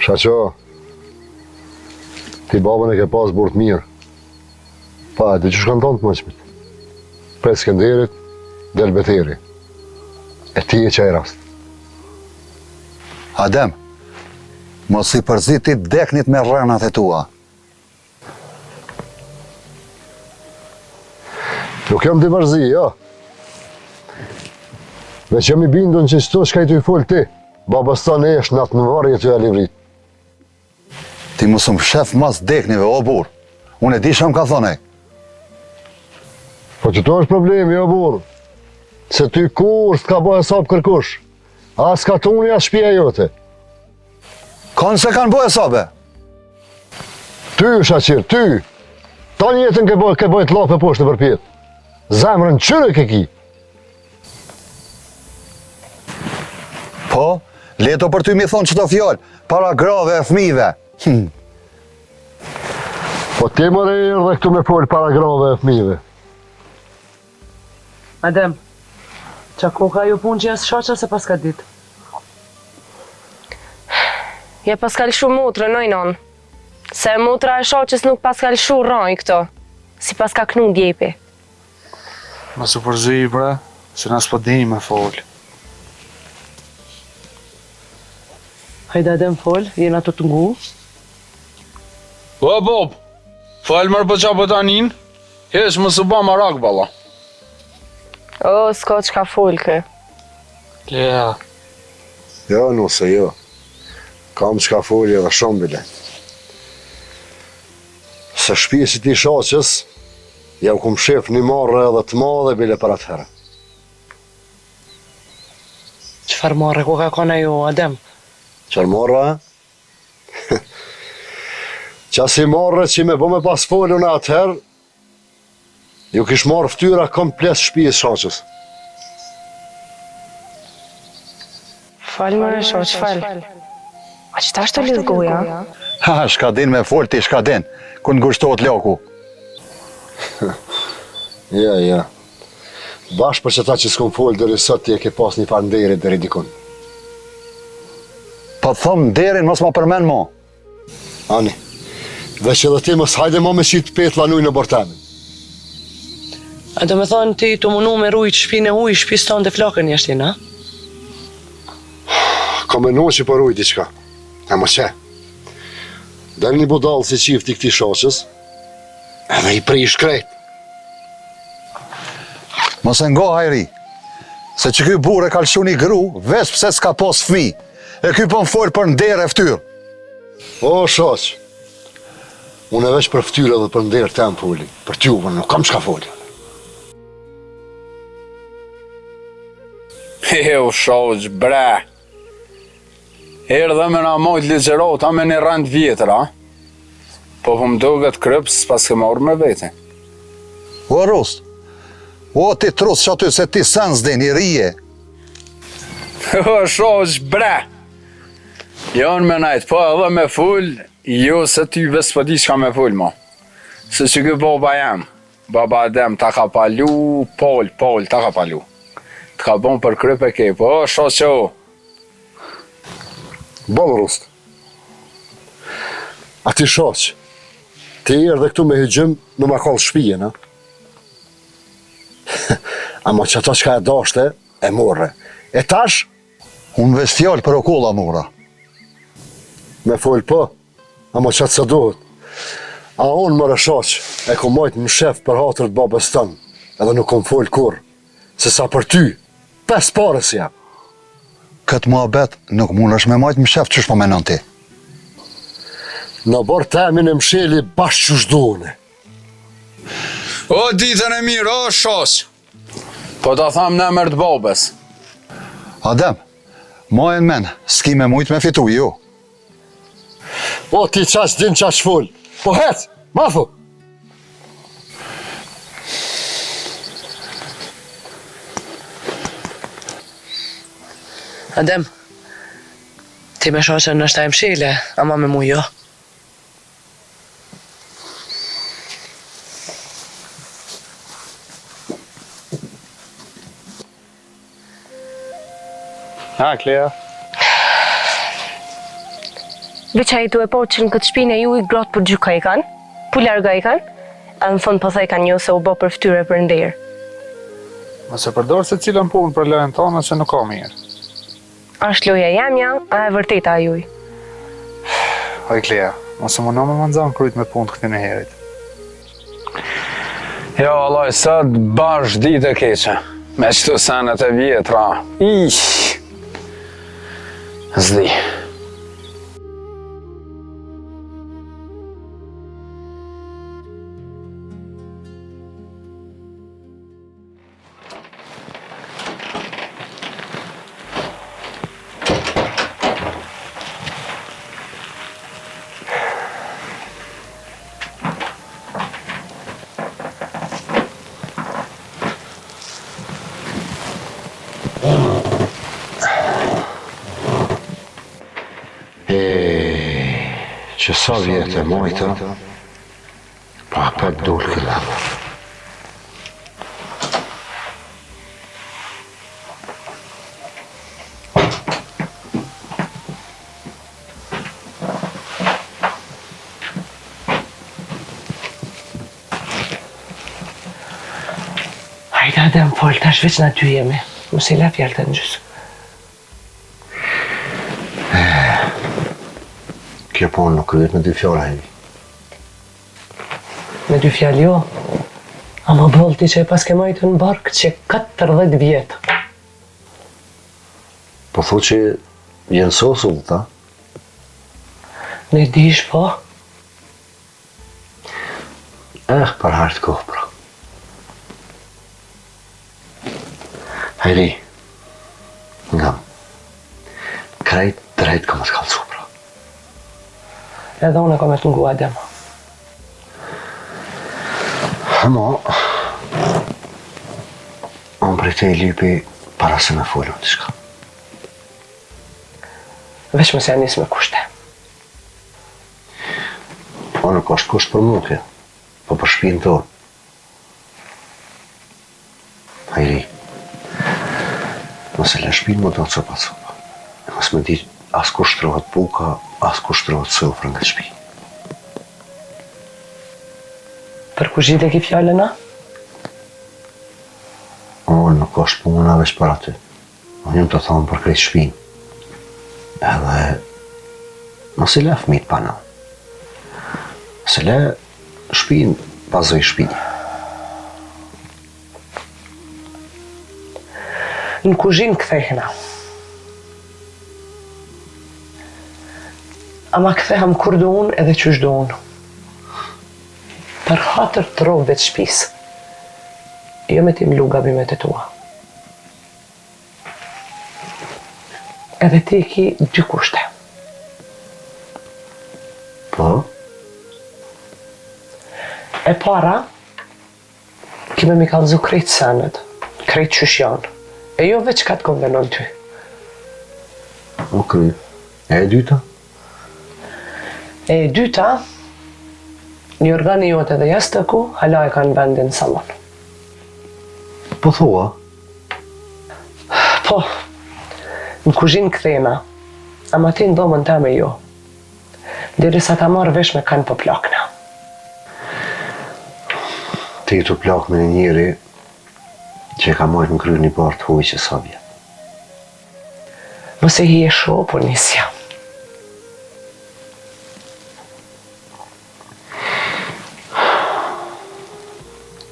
Shaqo, ti babën e ke pas burt mirë. Pa, dhe që shkon tonë të mëqmit. Prej Skenderit, del Beteri. E ti e qaj rast. Adem, mos i përzitit deknit me rënat e tua. Nuk jam t'i përzi, jo. Veç jam i bindun që qëto shka i t'u i full ti. Babës ta në esh natë në varje t'u e livrit. Ti mësëm shef mas deknive, o bur. Unë e di shëm ka thone. Po që to është problemi, jo burë. Se ty kur s'ka bëhe hesab kërkush. As ka tuni, as shpia jote. Kanë se kanë bëhe hesabe? Ty, Shaqir, ty. Ta njetën ke bëjt lape poshtë për pjetë. Zemrën qyre ke ki. Po, leto për ty mi thonë qëto fjallë, para grave e fmive. Po ti më rejër dhe këtu me folë para grave e fmive. Adem, qa koka ju punë që jasë shaqa se pas ka ditë? Ja pas ka lëshu mutrë, nojnon. Se mutra e shaqës nuk pas ka lëshu raj këto. Si pas ka knu djepi. Ma së përzi, bre, se nësë po dini me folë. Hajde Adem fol, jena të ngu. O, Bob, falë mërë për qa për tanin, hesh më së ba marak, bala. O, s'ko që ka full kë. Lea. Jo, nuse, jo. Kam qka folje dhe shumë bile. Se shpjesit i shaqës, jam kum shef një marrë edhe të madhe bile për atëherë. Qëfar marrë ko ka kona ju, Adem? Qërë marrë, qasi marrë që me bo me pas folju në atëherë, ju kish marrë ftyra komplet shpijës shaqës. Falë më shaq, falë. A që ta është të lidhë goja? Ha, shka din me folë ti, shka din, kënë ngushtohet loku. Ja. Bashkë për që ta që s'kom folë dëri sot, ti e ke pas një farë nderi dëri dikun. Pa thëmë derin mos ma përmen mo. Ani, veç edhe ti mos hajde mo me qitë petla nuj në bortemin. A do me thonë ti të munu me rujt shpinë e uj, shpis tonë dhe flakën jashti, na? Ka me në që për ujt i qka. E më që. Del një budalë si qifti këti shaqës, edhe i prish krejt. Mos e ngo hajri, se që ky burë e kalëshu një gru, veç pse s'ka pos fmi, e ky po më folë për ndere e ftyrë. O, shaq, unë e veç për ftyrë dhe për nderë tem foli, për t'juve nuk kam qka foli. O, shaq, bre. Herë dhe me na mojt ligjerota me një rand vjetër, a? Po më doget kryps pas ke marrë me vete. O, Rust, o, ti trus që aty se ti sens dhe një rije. O, shaq, bre. Janë me najtë, po edhe me full, jo se ty ves për di që ka me full, ma. Se që kë baba jem, baba Adem ta ka palu, Pol ta ka palu. Të ka bon për kryp e ke, po, shaq o. Bolë, Rust. A ti shaq, ti erë dhe këtu me hygjëm në ma kallë shpije, na? Ama që ato qka e dashte, e morre. E tash, Unë veç fjallë për okolla mora. me folë po, ama që atë se duhet. A unë më rëshaq, e ku majtë më shef për hatër të babës tënë, edhe nuk kom folë kur, se sa për ty, 5 parës jam. Këtë mua bet nuk mund është me majtë më shef qësh po menon ti. Në bërë temin e msheli bashkë që shdohune. O, ditën e mirë, o, shaq. Po ta tham në emër të babës. Adem, majën men, s'ki me mujtë me fitu, ju. O, ti qash din qash full. Po hec, mafu. Adem, ti me shaqën në shtaj mshile, ama me mu jo. Ha, Klea. Veqa i tu e po që në këtë shpinë e ju i gratë për gjyka i kanë, pu larga i kanë, a në fund pëthej kanë jo se u bo për ftyre për nderë. Nëse përdorë se cilën punë për lojën tonë se nuk ka mirë. Ashtë loja jamja, a e vërteta a juj. Oj, Klea, mëse më në me manzan krujt me punë të këti në herit. Jo, Allah, sot bash ditë e keqe. Me qëtu senet e vjetra. Zdi. Që sa vjetë e mojta, pa pep dulë këlla. Hajde edhe më folë, tash veç na dy jemi. Mos i la fjallë të në gjysë. Kjo punë nuk kryet me dy fjalla hevi. Me dy fjallë jo. A më bëllë ti që e pas ke majtë në barkë që 14 vjetë. Po thu që jenë sosull, ta? Në dish po. Për hartë kohë, pra. Hajri, nga krejt drejt ka më të kalcu, pra. Edhe unë e ka me të ngu adem. Mo, unë prej te i lypi para se me follu të shka. Veç më se janis me kushte. Po nuk është kusht për muke, po për shpinë tonë. Hajri, nëse le shpinë më do të copa copa. Mos me di as kushtrohet puka, as kushtrohet sofra nga shpinë. Për ku zhjit e ki fjallën a? Unë nuk është puna veç për aty. Unë jëmë të thonë për krejt shpinë. Edhe mos i le fëmijët pa na. Se le shpinë pasoj shpinë. Në kuzhinë kthehna. Ama ktheham kur do unë edhe qysh do unë. Për hatër të rogëve të shpisë. Jo me tim lu gabimet e tua. Edhe ti ki dy kushte. Po? E para, kime mi kallëzu krejt senet, krejt qysh janë. E jo veç ka të konvenon ty. Okej. E dyta? E dyta, një organi jote dhe jas të ku, hala e kanë vendin salon. Po thua? Po, në kuzhinë kthena, ama ti në dhomën teme jo. Diri sa ta marrë vesh me kanë po plakna. Ti të plak me njëri që e ka marrë në kryrë një partë huj që sa vjetë. Mëse hi e sho, po nisja.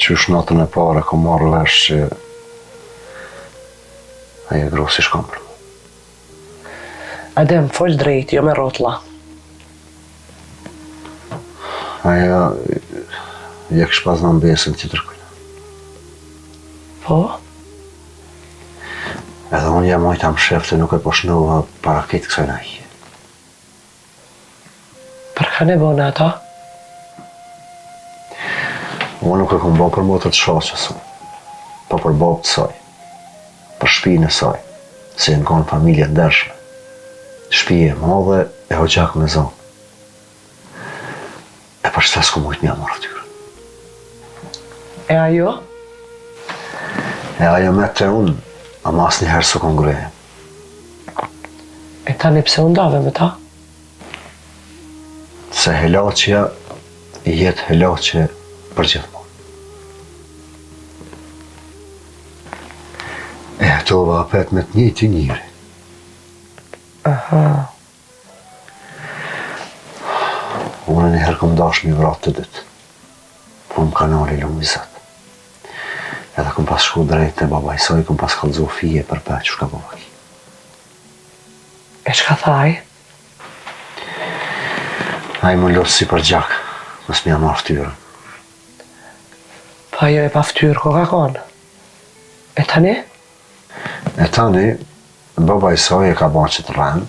Qysh natën e pare ka marrë vesh që aje grosi shkam për mu. Adem, fol drejt, jo me rotla. Aja ja kësh pas në mbesën që tërkujna. Po? Edhe unë jam majta më shef të nuk e poshnova para këtë kësaj na hije. Për ka ne bëna ata? Unë nuk e kom bo për motër të shaqës, po për babë të saj, për shpinë e saj, se në konë familje ndershme. Shpije e madhe e hoqak me zonë. E për shtë s'ko mujtë mja marrë atyre. E ajo? E ajo me të unë, ama asë njëherë s'u kon greje. E tani pse undave me ta? Se helaqja jetë helaqje për gjithmonë. E ato vapet me të njëjti njëri. Aha. Unë njëherë kom dash mi vratë të dytë. Po më kanali lumizat. Edhe kom pas shku drejt e baba i saj, kom pas kallëzu fije për pe që shka baba ki. E çka thaj? A i më losë si për gjak, mës mi marrë ftyrën. Pa jo e pa ftyrë ko ka konë. E tani? E tani, baba i saj e ka ba që të rënë,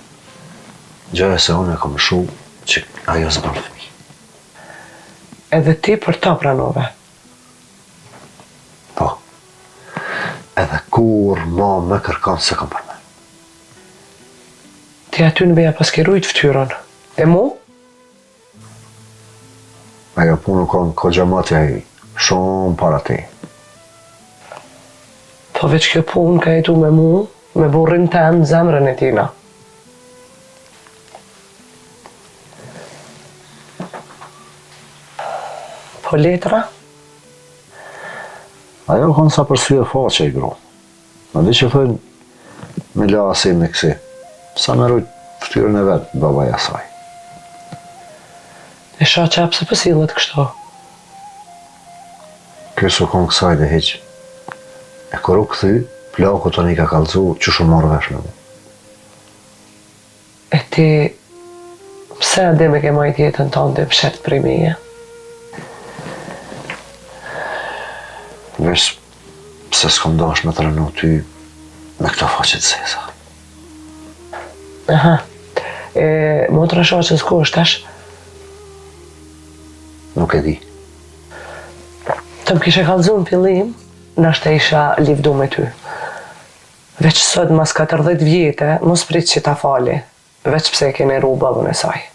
gjëre se unë e kom shu që ajo zbën fëmi. Edhe ti për ta pranove. Po, edhe kur ma me kërkan se kom për me. Ti aty në beja pas ke rujt ftyrën. E mu? Ajo punë kon kogjamatja i, shumë para ti. Po veç kjo punë ka jetu me mu, me burrin tem, zemrën e tina. Po letra? Ajo kon sa për sfirë faqe i gro. Në di që thënë, me la asim në kësi. Sa me rujt ftyrën e vetë, baba i asaj. E sha qep se pësillet kështu. Kësu kon kësaj dhe heq. E kërru këthy, plaku të një ka kalëzu që shumë marrë vesh me mu. E ti, pse ade me ke majt jetën tonë dhe pshet për i meje? Vesh pse s'kom dash me të rënu ty me këto faqet zeza. Aha. E motra shoqës ku është tash? Nuk e di. Të më kishe kallëzu në fillim, nashta isha livdu me ty. Veç sot mas 14 vjete, mos prit që ta fali, veç pse e kene ru babën e saj.